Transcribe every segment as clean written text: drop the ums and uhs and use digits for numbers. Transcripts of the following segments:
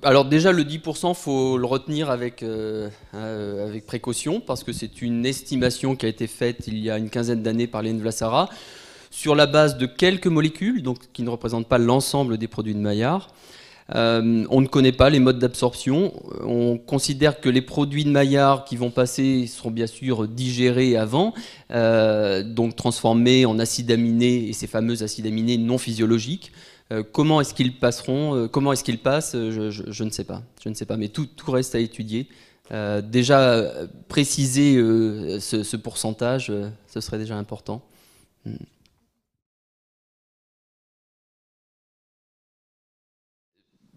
Alors déjà, le 10%, faut le retenir avec précaution, parce que c'est une estimation qui a été faite il y a une quinzaine d'années par Hélène Vlassara, sur la base de quelques molécules, donc qui ne représentent pas l'ensemble des produits de Maillard. On ne connaît pas les modes d'absorption. On considère que les produits de Maillard qui vont passer seront bien sûr digérés avant, donc transformés en acides aminés, et ces fameux acides aminés non physiologiques. Comment est-ce qu'ils passeront, comment est-ce qu'ils passent, je ne sais pas. Je ne sais pas, mais tout reste à étudier. Déjà, préciser ce pourcentage, ce serait déjà important.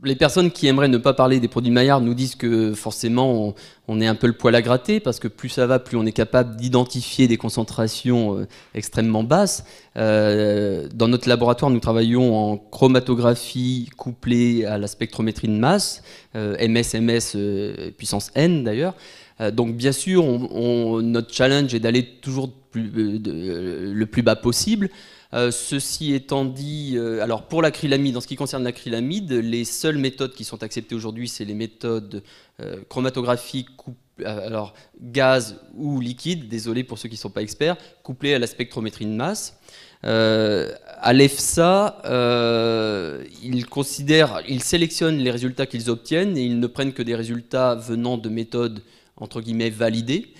Les personnes qui aimeraient ne pas parler des produits Maillard nous disent que forcément on est un peu le poil à gratter, parce que plus ça va, plus on est capable d'identifier des concentrations extrêmement basses. Dans notre laboratoire, nous travaillons en chromatographie couplée à la spectrométrie de masse, MS puissance N d'ailleurs. Donc bien sûr, notre challenge est d'aller toujours le plus bas possible. Ceci étant dit, alors pour l'acrylamide, en ce qui concerne l'acrylamide, les seules méthodes qui sont acceptées aujourd'hui, c'est les méthodes chromatographiques, alors gaz ou liquide, désolé pour ceux qui ne sont pas experts, couplées à la spectrométrie de masse. À l'EFSA, ils sélectionnent les résultats qu'ils obtiennent, et ils ne prennent que des résultats venant de méthodes entre guillemets validées.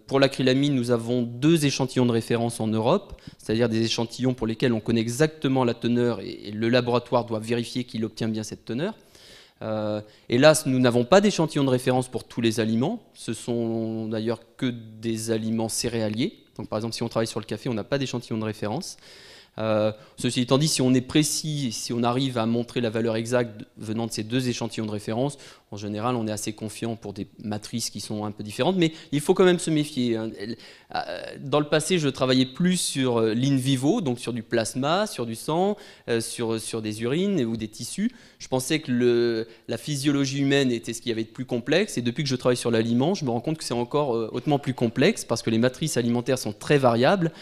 Pour l'acrylamide, nous avons 2 échantillons de référence en Europe, c'est-à-dire des échantillons pour lesquels on connaît exactement la teneur, et le laboratoire doit vérifier qu'il obtient bien cette teneur. Hélas, nous n'avons pas d'échantillons de référence pour tous les aliments. Ce sont d'ailleurs que des aliments céréaliers. Donc par exemple, si on travaille sur le café, on n'a pas d'échantillon de référence. Ceci étant dit, si on est précis, si on arrive à montrer la valeur exacte venant de ces 2 échantillons de référence, en général, on est assez confiant pour des matrices qui sont un peu différentes, mais il faut quand même se méfier. Dans le passé, je travaillais plus sur l'in vivo, donc sur du plasma, sur du sang, sur des urines ou des tissus. Je pensais que la physiologie humaine était ce qu'il y avait de plus complexe, et depuis que je travaille sur l'aliment, je me rends compte que c'est encore hautement plus complexe, parce que les matrices alimentaires sont très variables.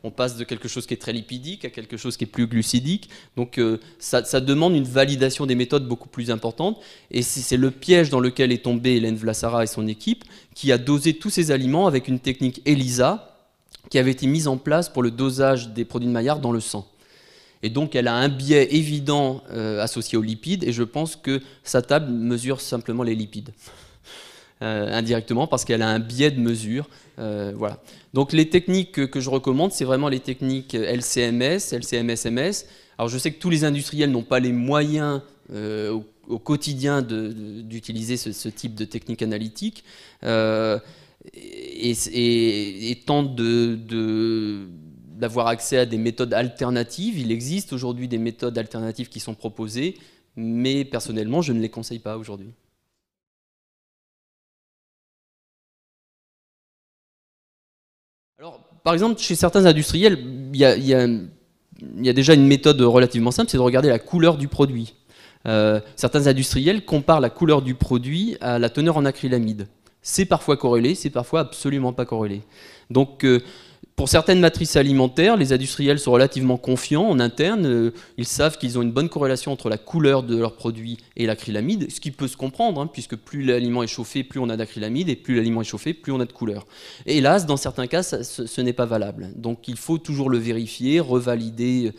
On passe de quelque chose qui est très lipidique à quelque chose qui est plus glucidique. Donc ça demande une validation des méthodes beaucoup plus importante. Et c'est le piège dans lequel est tombée Hélène Vlassara et son équipe, qui a dosé tous ces aliments avec une technique ELISA qui avait été mise en place pour le dosage des produits de Maillard dans le sang. Et donc elle a un biais évident associé aux lipides, et je pense que sa table mesure simplement les lipides. Indirectement, parce qu'elle a un biais de mesure. Voilà. Donc les techniques que je recommande, c'est vraiment les techniques LCMS, LCMS-MS. Alors je sais que tous les industriels n'ont pas les moyens au quotidien d'utiliser ce type de technique analytique, et tentent d'avoir accès à des méthodes alternatives. Il existe aujourd'hui des méthodes alternatives qui sont proposées, mais personnellement, je ne les conseille pas aujourd'hui. Alors, par exemple, chez certains industriels, il y a déjà une méthode relativement simple, c'est de regarder la couleur du produit. Certains industriels comparent la couleur du produit à la teneur en acrylamide. C'est parfois corrélé, c'est parfois absolument pas corrélé. Donc, pour certaines matrices alimentaires, les industriels sont relativement confiants en interne. Ils savent qu'ils ont une bonne corrélation entre la couleur de leur produit et l'acrylamide, ce qui peut se comprendre, hein, puisque plus l'aliment est chauffé, plus on a d'acrylamide, et plus l'aliment est chauffé, plus on a de couleur. Et hélas, dans certains cas, ce n'est pas valable. Donc il faut toujours le vérifier, revalider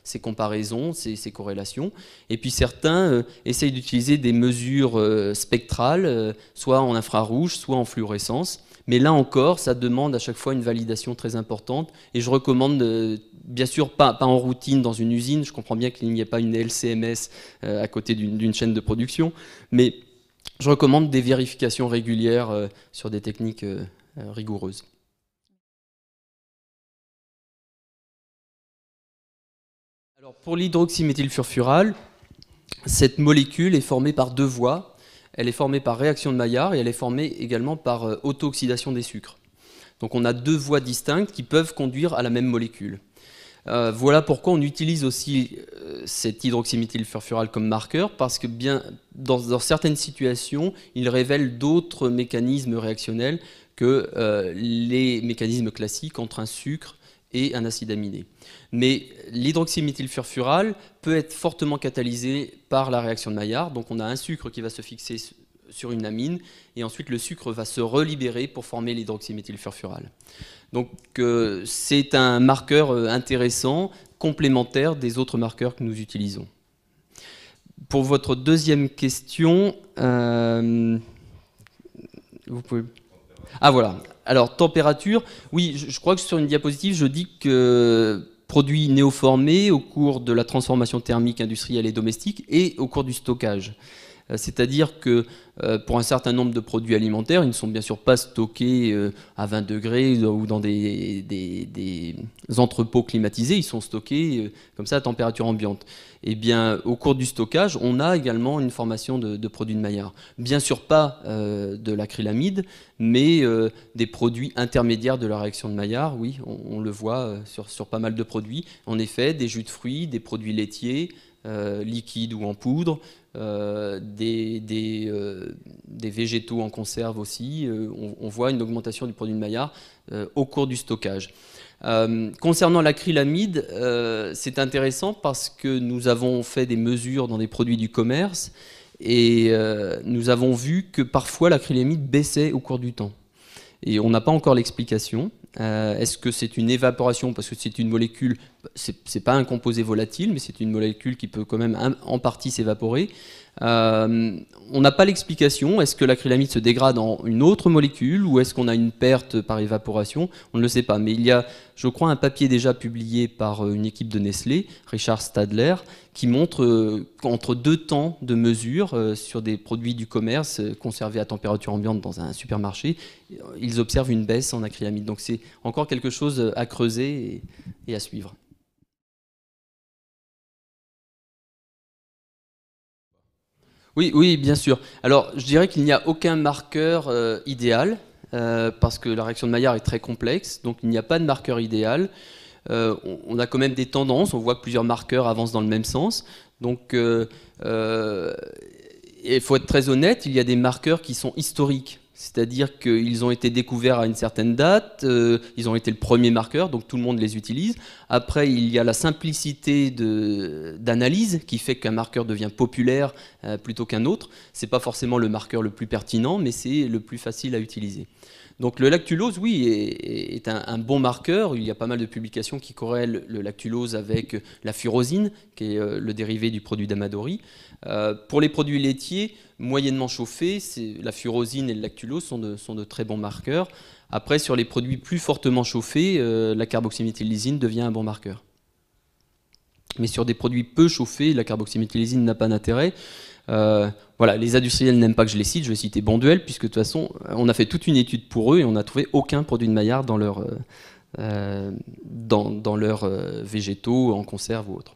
ces comparaisons, ces corrélations. Et puis certains essayent d'utiliser des mesures spectrales, soit en infrarouge, soit en fluorescence. Mais là encore, ça demande à chaque fois une validation très importante. Et je recommande, bien sûr, pas en routine dans une usine. Je comprends bien qu'il n'y ait pas une LCMS à côté d'une chaîne de production. Mais je recommande des vérifications régulières sur des techniques rigoureuses. Alors, pour l'hydroxyméthylfurfural, cette molécule est formée par 2 voies. Elle est formée par réaction de Maillard, et elle est formée également par auto-oxydation des sucres. Donc on a 2 voies distinctes qui peuvent conduire à la même molécule. Voilà pourquoi on utilise aussi cet hydroxyméthylfurfural comme marqueur, parce que dans certaines situations, il révèle d'autres mécanismes réactionnels que les mécanismes classiques entre un sucre et un acide aminé. Mais l'hydroxyméthylfurfural peut être fortement catalysé par la réaction de Maillard. Donc on a un sucre qui va se fixer sur une amine, et ensuite le sucre va se relibérer pour former l'hydroxyméthylfurfural. Donc c'est un marqueur intéressant, complémentaire des autres marqueurs que nous utilisons. Pour votre deuxième question, vous pouvez... Ah voilà, alors température, oui, je crois que sur une diapositive, je dis que produits néoformés au cours de la transformation thermique industrielle et domestique et au cours du stockage. C'est-à-dire que pour un certain nombre de produits alimentaires, ils ne sont bien sûr pas stockés à 20 degrés ou dans des entrepôts climatisés, ils sont stockés comme ça à température ambiante. Et bien, au cours du stockage, on a également une formation de produits de Maillard. Bien sûr pas de l'acrylamide, mais des produits intermédiaires de la réaction de Maillard, oui, on le voit sur pas mal de produits. En effet, des jus de fruits, des produits laitiers, liquides ou en poudre, des végétaux en conserve aussi. On voit une augmentation du produit de Maillard au cours du stockage. Concernant l'acrylamide, c'est intéressant parce que nous avons fait des mesures dans des produits du commerce et nous avons vu que parfois l'acrylamide baissait au cours du temps. Et on n'a pas encore l'explication. Est-ce que c'est une évaporation parce que c'est une molécule, c'est pas un composé volatile, mais c'est une molécule qui peut quand même en partie s'évaporer. On n'a pas l'explication. Est-ce que l'acrylamide se dégrade en une autre molécule ou est-ce qu'on a une perte par évaporation? On ne le sait pas. Mais il y a, je crois, un papier déjà publié par une équipe de Nestlé, Richard Stadler, qui montre qu'entre deux temps de mesure sur des produits du commerce conservés à température ambiante dans un supermarché, ils observent une baisse en acrylamide. Donc c'est encore quelque chose à creuser et à suivre. Oui, oui, bien sûr. Alors, je dirais qu'il n'y a aucun marqueur idéal, parce que la réaction de Maillard est très complexe, donc il n'y a pas de marqueur idéal. On a quand même des tendances, on voit que plusieurs marqueurs avancent dans le même sens. Donc, il faut être très honnête, il y a des marqueurs qui sont historiques. C'est-à-dire qu'ils ont été découverts à une certaine date, ils ont été le premier marqueur, donc tout le monde les utilise. Après, il y a la simplicité d'analyse qui fait qu'un marqueur devient populaire plutôt qu'un autre. Ce n'est pas forcément le marqueur le plus pertinent, mais c'est le plus facile à utiliser. Donc le lactulose, oui, est un bon marqueur. Il y a pas mal de publications qui corrèlent le lactulose avec la furosine, qui est le dérivé du produit d'Amadori. Pour les produits laitiers, moyennement chauffés, la furosine et le lactulose sont de très bons marqueurs. Après, sur les produits plus fortement chauffés, la carboxyméthyllysine devient un bon marqueur. Mais sur des produits peu chauffés, la carboxyméthyllysine n'a pas d'intérêt. Voilà, les industriels n'aiment pas que je les cite, je vais citer Bonduelle, puisque de toute façon, on a fait toute une étude pour eux et on n'a trouvé aucun produit de Maillard dans leurs végétaux, en conserve ou autre.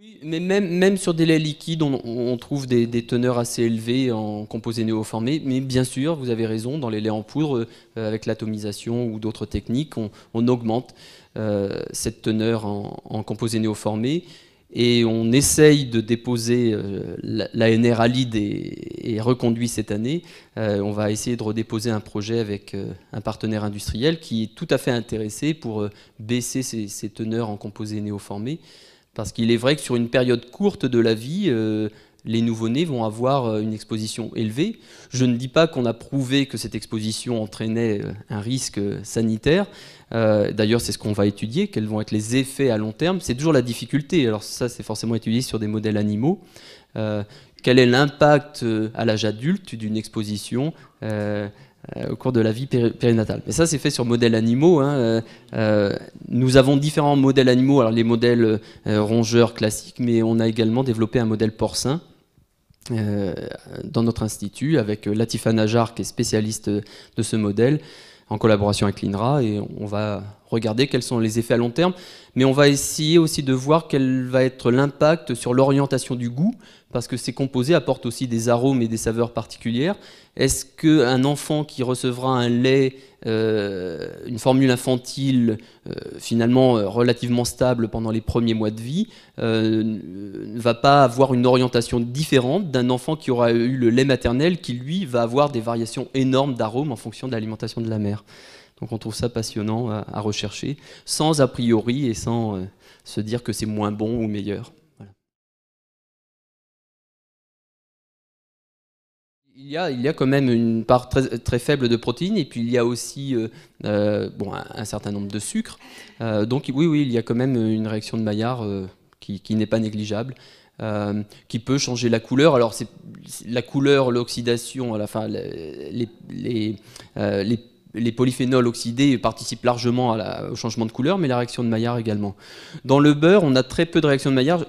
Oui, mais même sur des laits liquides, on trouve des teneurs assez élevées en composés néoformés. Mais bien sûr, vous avez raison, dans les laits en poudre, avec l'atomisation ou d'autres techniques, on augmente cette teneur en composés néoformés. Et on essaye de déposer, l'ANR Alide est reconduit cette année. On va essayer de redéposer un projet avec un partenaire industriel qui est tout à fait intéressé pour baisser ces teneurs en composés néoformés. Parce qu'il est vrai que sur une période courte de la vie, les nouveau-nés vont avoir une exposition élevée. Je ne dis pas qu'on a prouvé que cette exposition entraînait un risque sanitaire. D'ailleurs, c'est ce qu'on va étudier, quels vont être les effets à long terme. C'est toujours la difficulté. Alors ça, c'est forcément étudié sur des modèles animaux. Quel est l'impact à l'âge adulte d'une exposition au cours de la vie périnatale. Mais ça, c'est fait sur modèles animaux. Hein. Nous avons différents modèles animaux, alors les modèles rongeurs classiques, mais on a également développé un modèle porcin dans notre institut avec Latifa Najar, qui est spécialiste de ce modèle, en collaboration avec l'INRA, et on va regarder quels sont les effets à long terme, mais on va essayer aussi de voir quel va être l'impact sur l'orientation du goût, parce que ces composés apportent aussi des arômes et des saveurs particulières. Est-ce qu'un enfant qui recevra un lait, une formule infantile finalement relativement stable pendant les premiers mois de vie, ne va pas avoir une orientation différente d'un enfant qui aura eu le lait maternel, qui lui va avoir des variations énormes d'arômes en fonction de l'alimentation de la mère. Donc on trouve ça passionnant à rechercher, sans a priori et sans se dire que c'est moins bon ou meilleur. Voilà. Il y a quand même une part très, très faible de protéines, et puis il y a aussi un certain nombre de sucres. Donc oui, il y a quand même une réaction de Maillard qui n'est pas négligeable. Qui peut changer la couleur. Alors la couleur, l'oxydation, à la fin, les polyphénols oxydés participent largement au changement de couleur, mais la réaction de Maillard également. Dans le beurre, on a très peu de réaction de Maillard.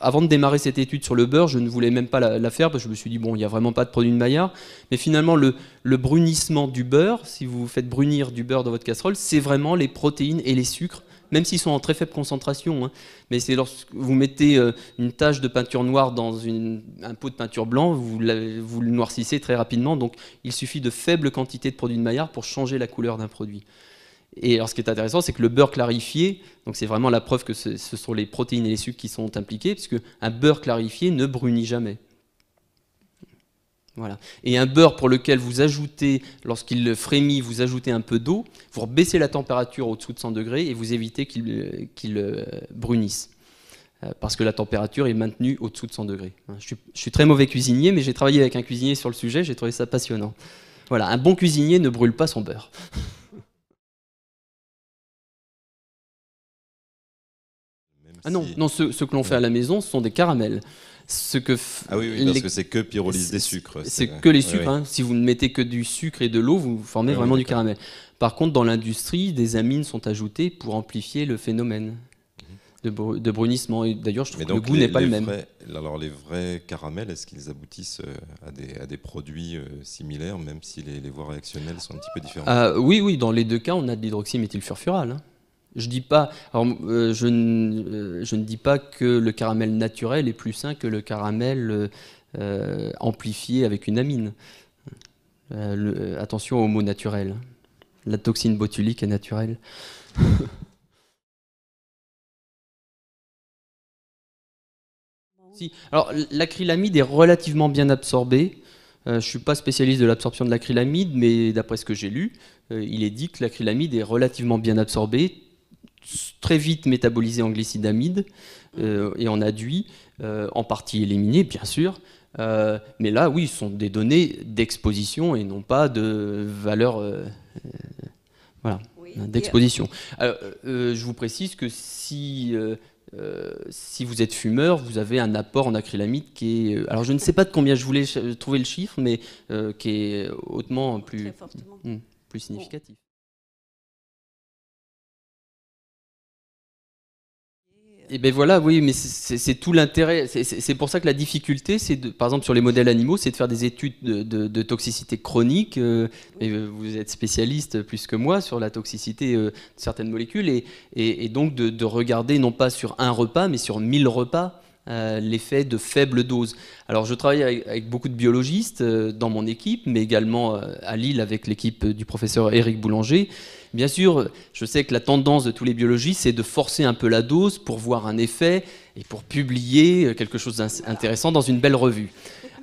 Avant de démarrer cette étude sur le beurre, je ne voulais même pas la faire, parce que je me suis dit, bon, il n'y a vraiment pas de produit de Maillard. Mais finalement, le brunissement du beurre, si vous faites brunir du beurre dans votre casserole, c'est vraiment les protéines et les sucres, même s'ils sont en très faible concentration. Hein. Mais c'est lorsque vous mettez une tache de peinture noire dans un pot de peinture blanc, vous le noircissez très rapidement. Donc il suffit de faibles quantités de produits de Maillard pour changer la couleur d'un produit. Et alors ce qui est intéressant, c'est que le beurre clarifié, donc c'est vraiment la preuve que ce sont les protéines et les sucres qui sont impliqués, puisque un beurre clarifié ne brunit jamais. Voilà. Et un beurre pour lequel vous ajoutez, lorsqu'il frémit, vous ajoutez un peu d'eau, vous rebaissez la température au-dessous de 100 degrés et vous évitez qu'il brunisse. Parce que la température est maintenue au-dessous de 100 degrés. Je suis très mauvais cuisinier, mais j'ai travaillé avec un cuisinier sur le sujet, j'ai trouvé ça passionnant. Voilà, un bon cuisinier ne brûle pas son beurre. Ah non, non, ceux que l'on fait à la maison, ce sont des caramels. Ah oui, parce que c'est que pyrolyse des sucres. C'est que les sucres. Hein. Si vous ne mettez que du sucre et de l'eau, vous formez vraiment du caramel. Par contre, dans l'industrie, des amines sont ajoutées pour amplifier le phénomène de brunissement. Et d'ailleurs, je trouve que le goût n'est pas le même. Alors les vrais caramels, est-ce qu'ils aboutissent à des produits similaires, même si les voies réactionnelles sont un petit peu différentes? Oui, dans les deux cas, on a de l'hydroxyméthylfurfural. Hein. Je ne dis pas que le caramel naturel est plus sain que le caramel amplifié avec une amine. Attention aux mots naturels. La toxine botulique est naturelle. Si. Alors, l'acrylamide est relativement bien absorbée. Je ne suis pas spécialiste de l'absorption de l'acrylamide, mais d'après ce que j'ai lu, il est dit que l'acrylamide est relativement bien absorbée, très vite métabolisé en glycidamide et en adduit, en partie éliminé, bien sûr. Mais là, oui, ce sont des données d'exposition et non pas de valeur d'exposition. Je vous précise que si vous êtes fumeur, vous avez un apport en acrylamide qui est... Alors je ne sais pas de combien je voulais trouver le chiffre, mais qui est hautement plus significatif. Et ben voilà, oui, mais c'est tout l'intérêt. C'est pour ça que la difficulté, par exemple sur les modèles animaux, c'est de faire des études de toxicité chronique. Et vous êtes spécialiste plus que moi sur la toxicité de certaines molécules, et donc de regarder non pas sur un repas, mais sur 1000 repas. L'effet de faible dose. Alors je travaille avec beaucoup de biologistes dans mon équipe, mais également à Lille avec l'équipe du professeur Éric Boulanger. Bien sûr, je sais que la tendance de tous les biologistes, c'est de forcer un peu la dose pour voir un effet et pour publier quelque chose d'intéressant dans une belle revue.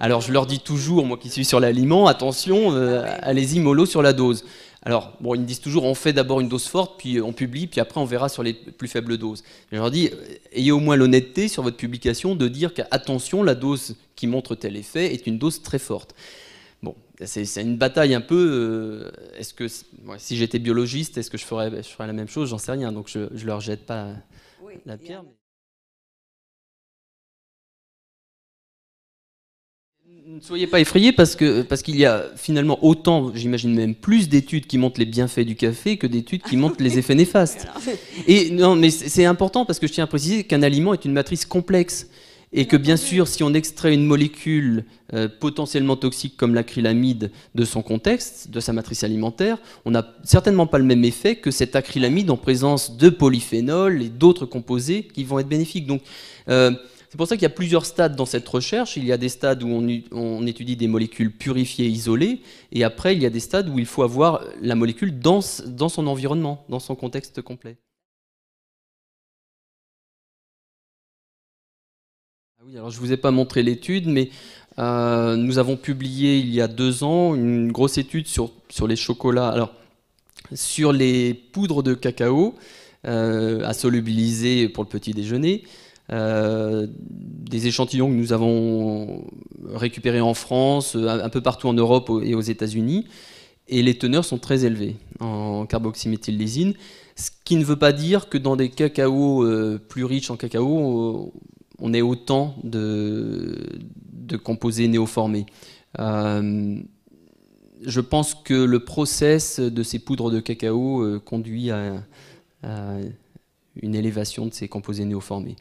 Alors je leur dis toujours, moi qui suis sur l'aliment, attention, allez-y mollo sur la dose. Alors, bon, ils me disent toujours, on fait d'abord une dose forte, puis on publie, puis après on verra sur les plus faibles doses. Je leur dis, ayez au moins l'honnêteté sur votre publication de dire qu'attention, la dose qui montre tel effet est une dose très forte. Bon, c'est une bataille un peu. Est-ce que, si j'étais biologiste, est-ce que je ferais la même chose? J'en sais rien, donc je leur jette pas la pierre. Ne soyez pas effrayés parce qu'il y a finalement autant, j'imagine même plus d'études qui montrent les bienfaits du café que d'études qui montrent les effets néfastes. Et non, mais c'est important parce que je tiens à préciser qu'un aliment est une matrice complexe Et que bien sûr, si on extrait une molécule potentiellement toxique comme l'acrylamide de son contexte, de sa matrice alimentaire, on n'a certainement pas le même effet que cette acrylamide en présence de polyphénol et d'autres composés qui vont être bénéfiques. Donc, c'est pour ça qu'il y a plusieurs stades dans cette recherche. Il y a des stades où on étudie des molécules purifiées, isolées, et après, il y a des stades où il faut avoir la molécule dans son environnement, dans son contexte complet. Oui, alors je ne vous ai pas montré l'étude, mais nous avons publié il y a 2 ans une grosse étude sur les chocolats, alors sur les poudres de cacao à solubiliser pour le petit déjeuner, des échantillons que nous avons récupérés en France, un peu partout en Europe et aux États-Unis, et les teneurs sont très élevées en carboxyméthylésine, ce qui ne veut pas dire que dans des cacaos plus riches en cacao, on ait autant de composés néoformés. Je pense que le process de ces poudres de cacao conduit à une élévation de ces composés néoformés.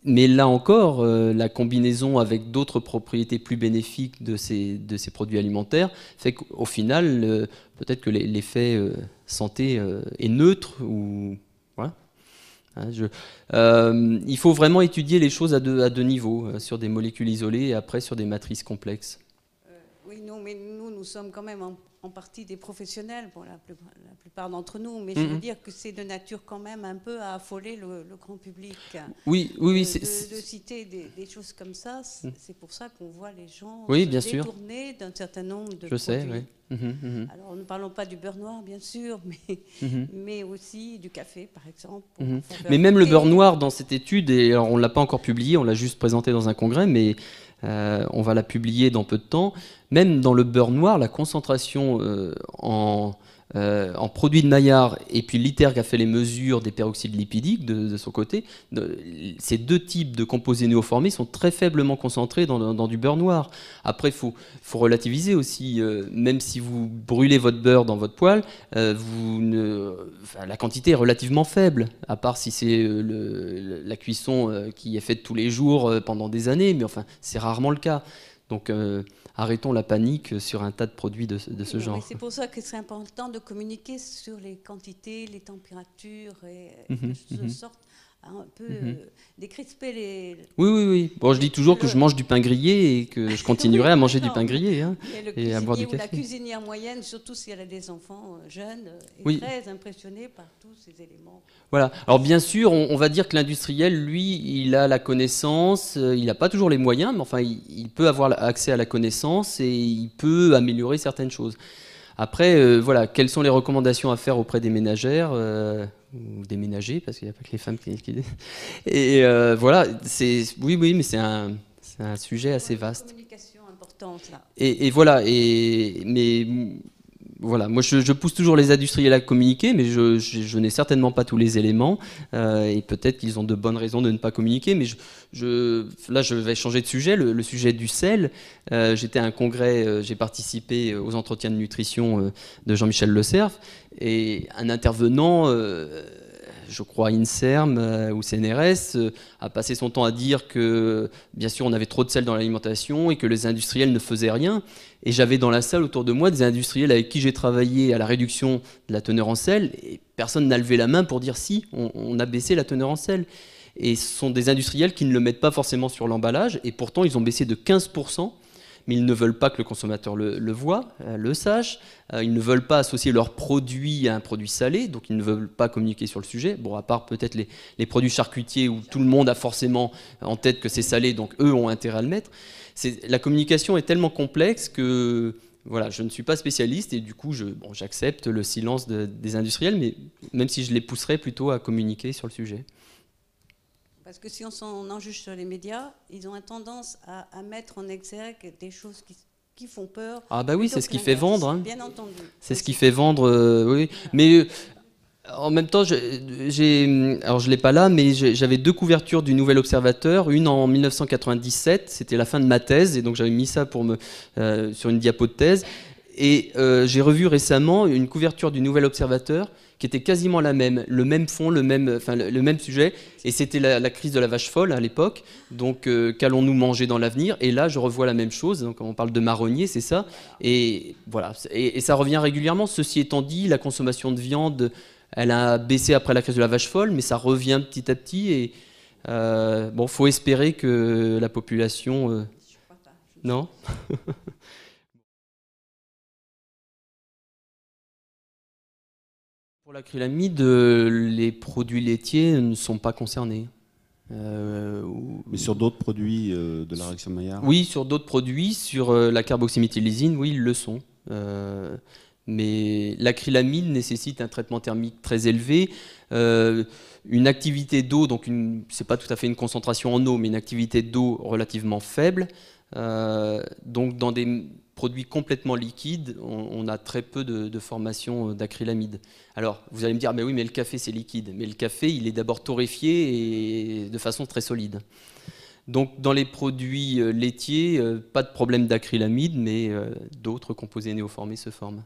Mais là encore, la combinaison avec d'autres propriétés plus bénéfiques de ces produits alimentaires fait qu'au final, peut-être que l'effet santé est neutre ou... Voilà. Il faut vraiment étudier les choses à deux niveaux, sur des molécules isolées et après sur des matrices complexes. Oui, non, mais nous sommes quand même en partie des professionnels, pour la plupart d'entre nous, mais je veux dire que c'est de nature quand même un peu à affoler le grand public. Oui. De citer des choses comme ça, c'est pour ça qu'on voit les gens se détourner d'un certain nombre de produits. Je sais, oui. Alors, ne parlons pas du beurre noir, bien sûr, mais aussi du café, par exemple. Mais même le beurre noir, dans cette étude, et alors on ne l'a pas encore publié, on l'a juste présenté dans un congrès, mais on va la publier dans peu de temps. Même dans le beurre noir, la concentration en produits de Maillard, et puis l'ITER qui a fait les mesures des peroxydes lipidiques de son côté, ces 2 types de composés néoformés sont très faiblement concentrés dans du beurre noir. Après, il faut relativiser aussi, même si vous brûlez votre beurre dans votre poêle, la quantité est relativement faible, à part si c'est la cuisson qui est faite tous les jours pendant des années, mais enfin, c'est rarement le cas. Donc, arrêtons la panique sur un tas de produits de ce genre. C'est pour ça que c'est important de communiquer sur les quantités, les températures, et de sorte à un peu décrisper les... Oui. Bon, je dis toujours que je mange du pain grillé et que je continuerai à manger du pain grillé et à boire du café. La cuisinière moyenne, surtout si elle a des enfants jeunes, est très impressionnée par tous ces éléments. Voilà. Alors bien sûr, on va dire que l'industriel, lui, il a la connaissance, il n'a pas toujours les moyens, mais enfin, il peut avoir accès à la connaissance et il peut améliorer certaines choses. Après, voilà, quelles sont les recommandations à faire auprès des ménagères ou des ménagers, parce qu'il n'y a pas que les femmes qui... Et voilà, oui, mais c'est un sujet assez vaste. Une communication importante, là. Et voilà, mais voilà, moi je pousse toujours les industriels à communiquer, mais je n'ai certainement pas tous les éléments, et peut-être qu'ils ont de bonnes raisons de ne pas communiquer, mais là je vais changer de sujet, le sujet du sel. J'étais à un congrès, j'ai participé aux entretiens de nutrition de Jean-Michel Le Cerf, et un intervenant, je crois INSERM ou CNRS, a passé son temps à dire que bien sûr on avait trop de sel dans l'alimentation et que les industriels ne faisaient rien. Et j'avais dans la salle autour de moi des industriels avec qui j'ai travaillé à la réduction de la teneur en sel, et personne n'a levé la main pour dire si, on a baissé la teneur en sel. Et ce sont des industriels qui ne le mettent pas forcément sur l'emballage, et pourtant ils ont baissé de 15%, mais ils ne veulent pas que le consommateur le voie, le sache. Ils ne veulent pas associer leurs produits à un produit salé, donc ils ne veulent pas communiquer sur le sujet. Bon, à part peut-être les produits charcutiers où tout le monde a forcément en tête que c'est salé, donc eux ont intérêt à le mettre. La communication est tellement complexe que voilà, je ne suis pas spécialiste et du coup j'accepte le silence des industriels, mais même si je les pousserais plutôt à communiquer sur le sujet. Parce que si on en juge sur les médias, ils ont tendance à mettre en exergue des choses qui font peur. Ah bah oui, c'est ce qui fait vendre. Hein. Bien entendu. C'est ce qui fait vendre, oui. Mais en même temps, alors je l'ai pas là, mais j'avais 2 couvertures du Nouvel Observateur, une en 1997, c'était la fin de ma thèse, et donc j'avais mis ça sur une diapo de thèse. Et j'ai revu récemment une couverture du Nouvel Observateur qui était quasiment la même, le même fond, le même sujet, et c'était la crise de la vache folle à l'époque, donc qu'allons-nous manger dans l'avenir? Et là, je revois la même chose, donc on parle de marronnier, c'est ça, et voilà, et ça revient régulièrement. Ceci étant dit, la consommation de viande, elle a baissé après la crise de la vache folle, mais ça revient petit à petit, et bon, faut espérer que la population... Non. Pour l'acrylamide, les produits laitiers ne sont pas concernés. Mais sur d'autres produits de la réaction de Maillard? Oui, sur d'autres produits, sur la carboxyméthylésine, oui, ils le sont. Mais l'acrylamide nécessite un traitement thermique très élevé, une activité d'eau, donc c'est pas tout à fait une concentration en eau, mais une activité d'eau relativement faible. Donc dans des produits complètement liquides, on a très peu de formation d'acrylamide. Alors vous allez me dire, ah, mais oui, mais le café c'est liquide. Mais le café, il est d'abord torréfié et de façon très solide. Donc dans les produits laitiers, pas de problème d'acrylamide, mais d'autres composés néoformés se forment.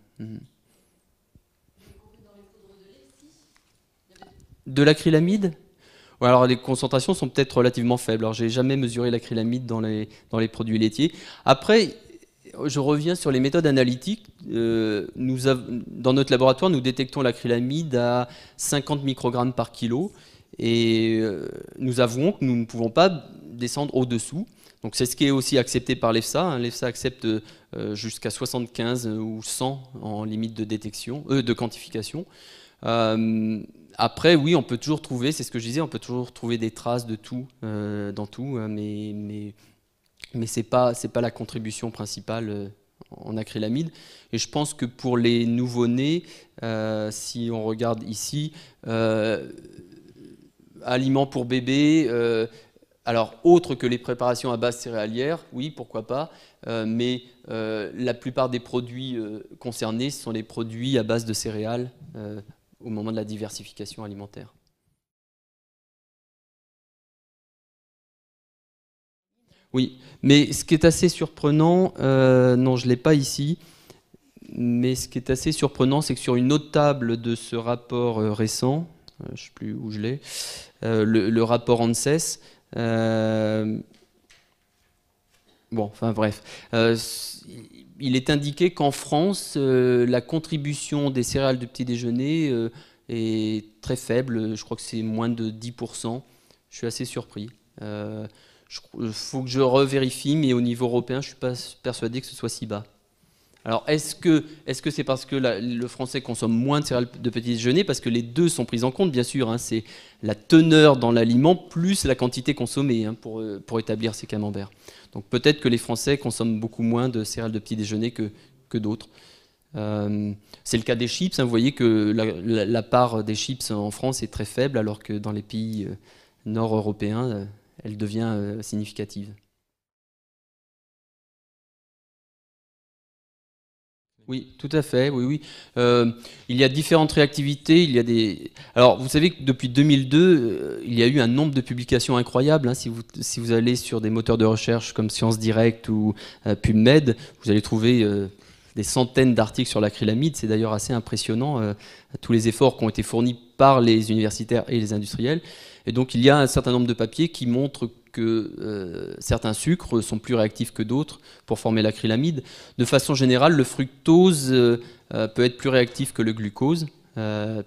De l'acrylamide? Alors les concentrations sont peut-être relativement faibles. Alors j'ai jamais mesuré l'acrylamide dans les produits laitiers. Après, je reviens sur les méthodes analytiques. Dans notre laboratoire, nous détectons l'acrylamide à 50 microgrammes par kilo. Et nous avouons que nous ne pouvons pas descendre au-dessous. Donc c'est ce qui est aussi accepté par l'EFSA. L'EFSA accepte jusqu'à 75 ou 100 en limite de détection, de quantification. Après, oui, on peut toujours trouver, c'est ce que je disais, on peut toujours trouver des traces de tout dans tout, mais c'est pas la contribution principale en acrylamide. Et je pense que pour les nouveau-nés, si on regarde ici, aliments pour bébés, alors autre que les préparations à base céréalière, oui, pourquoi pas, mais la plupart des produits concernés, ce sont les produits à base de céréales au moment de la diversification alimentaire. Oui, mais ce qui est assez surprenant, non, je ne l'ai pas ici, mais ce qui est assez surprenant, c'est que sur une autre table de ce rapport récent, je ne sais plus où je l'ai, le rapport ANSES, bon, enfin bref, il est indiqué qu'en France, la contribution des céréales de petit déjeuner est très faible. Je crois que c'est moins de 10%. Je suis assez surpris. Il faut que je revérifie, mais au niveau européen, je ne suis pas persuadé que ce soit si bas. Alors, est-ce que c'est parce que le Français consomme moins de céréales de petit déjeuner? Parce que les deux sont pris en compte, bien sûr. Hein, c'est la teneur dans l'aliment plus la quantité consommée pour établir ces camemberts. Donc peut-être que les Français consomment beaucoup moins de céréales de petit déjeuner que d'autres. C'est le cas des chips. Hein, vous voyez que la part des chips en France est très faible, alors que dans les pays nord-européens, elle devient significative. Oui, tout à fait, oui, oui. Il y a différentes réactivités. Alors, vous savez que depuis 2002, il y a eu un nombre de publications incroyables. Hein. Si vous allez sur des moteurs de recherche comme Science Direct ou PubMed, vous allez trouver des centaines d'articles sur l'acrylamide. C'est d'ailleurs assez impressionnant, tous les efforts qui ont été fournis par les universitaires et les industriels. Et donc, il y a un certain nombre de papiers qui montrent que certains sucres sont plus réactifs que d'autres pour former l'acrylamide. De façon générale, le fructose peut être plus réactif que le glucose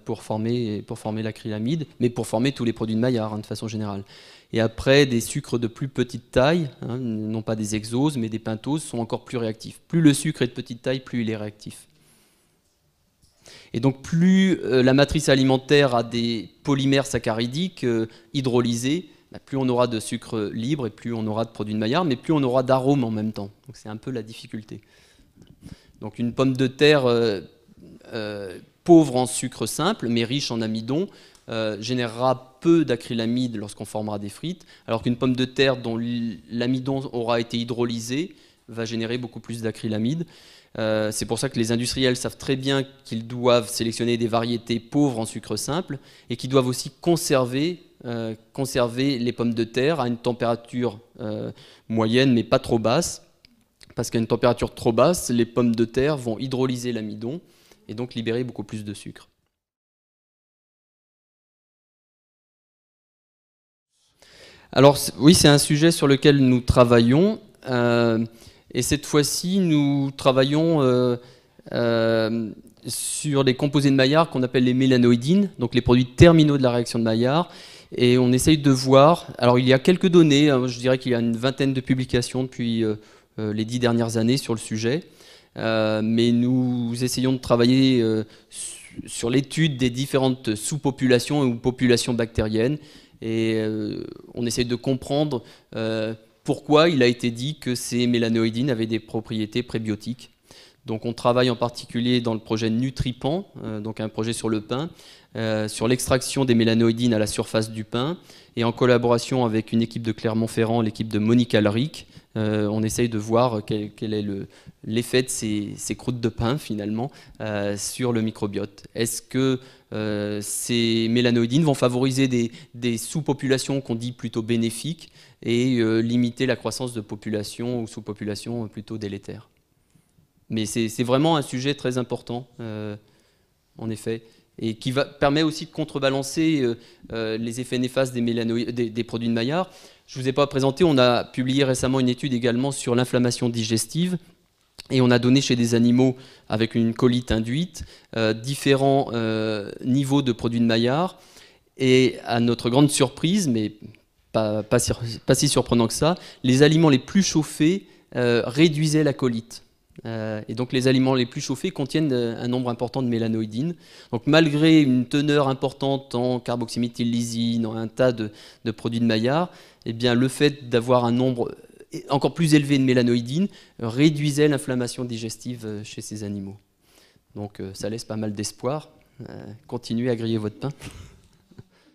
pour former l'acrylamide, mais pour former tous les produits de Maillard, hein, de façon générale. Et après, des sucres de plus petite taille, hein, non pas des hexoses, mais des pentoses, sont encore plus réactifs. Plus le sucre est de petite taille, plus il est réactif. Et donc plus la matrice alimentaire a des polymères saccharidiques hydrolysés, plus on aura de sucre libre et plus on aura de produits de Maillard, mais plus on aura d'arômes en même temps. Donc c'est un peu la difficulté. Donc une pomme de terre pauvre en sucre simple, mais riche en amidon, générera peu d'acrylamide lorsqu'on formera des frites, alors qu'une pomme de terre dont l'amidon aura été hydrolysé va générer beaucoup plus d'acrylamide. C'est pour ça que les industriels savent très bien qu'ils doivent sélectionner des variétés pauvres en sucre simple et qu'ils doivent aussi conserver les pommes de terre à une température moyenne mais pas trop basse, parce qu'à une température trop basse, les pommes de terre vont hydrolyser l'amidon et donc libérer beaucoup plus de sucre. Alors oui, c'est un sujet sur lequel nous travaillons. Et cette fois-ci, nous travaillons sur les composés de Maillard qu'on appelle les mélanoïdines, donc les produits terminaux de la réaction de Maillard. Et on essaye de voir, alors il y a quelques données, je dirais qu'il y a une vingtaine de publications depuis les 10 dernières années sur le sujet, mais nous essayons de travailler sur l'étude des différentes sous-populations ou populations bactériennes, et on essaye de comprendre pourquoi il a été dit que ces mélanoïdines avaient des propriétés prébiotiques. Donc on travaille en particulier dans le projet Nutripan, donc un projet sur le pain, sur l'extraction des mélanoïdines à la surface du pain, et en collaboration avec une équipe de Clermont-Ferrand, l'équipe de Monique Alric, on essaye de voir quel est l'effet de ces croûtes de pain finalement sur le microbiote. Est-ce que ces mélanoïdines vont favoriser des sous-populations qu'on dit plutôt bénéfiques et limiter la croissance de populations ou sous-populations plutôt délétères? Mais c'est vraiment un sujet très important, en effet, et qui permet aussi de contrebalancer les effets néfastes des produits de Maillard. Je ne vous ai pas présenté, on a publié récemment une étude également sur l'inflammation digestive, et on a donné chez des animaux avec une colite induite différents niveaux de produits de Maillard, et à notre grande surprise, mais pas si surprenant que ça, les aliments les plus chauffés réduisaient la colite. Et donc les aliments les plus chauffés contiennent un nombre important de mélanoïdines. Donc malgré une teneur importante en carboxyméthyllysine, en un tas de produits de Maillard, eh bien, le fait d'avoir un nombre encore plus élevé de mélanoïdines réduisait l'inflammation digestive chez ces animaux. Donc ça laisse pas mal d'espoir. Continuez à griller votre pain.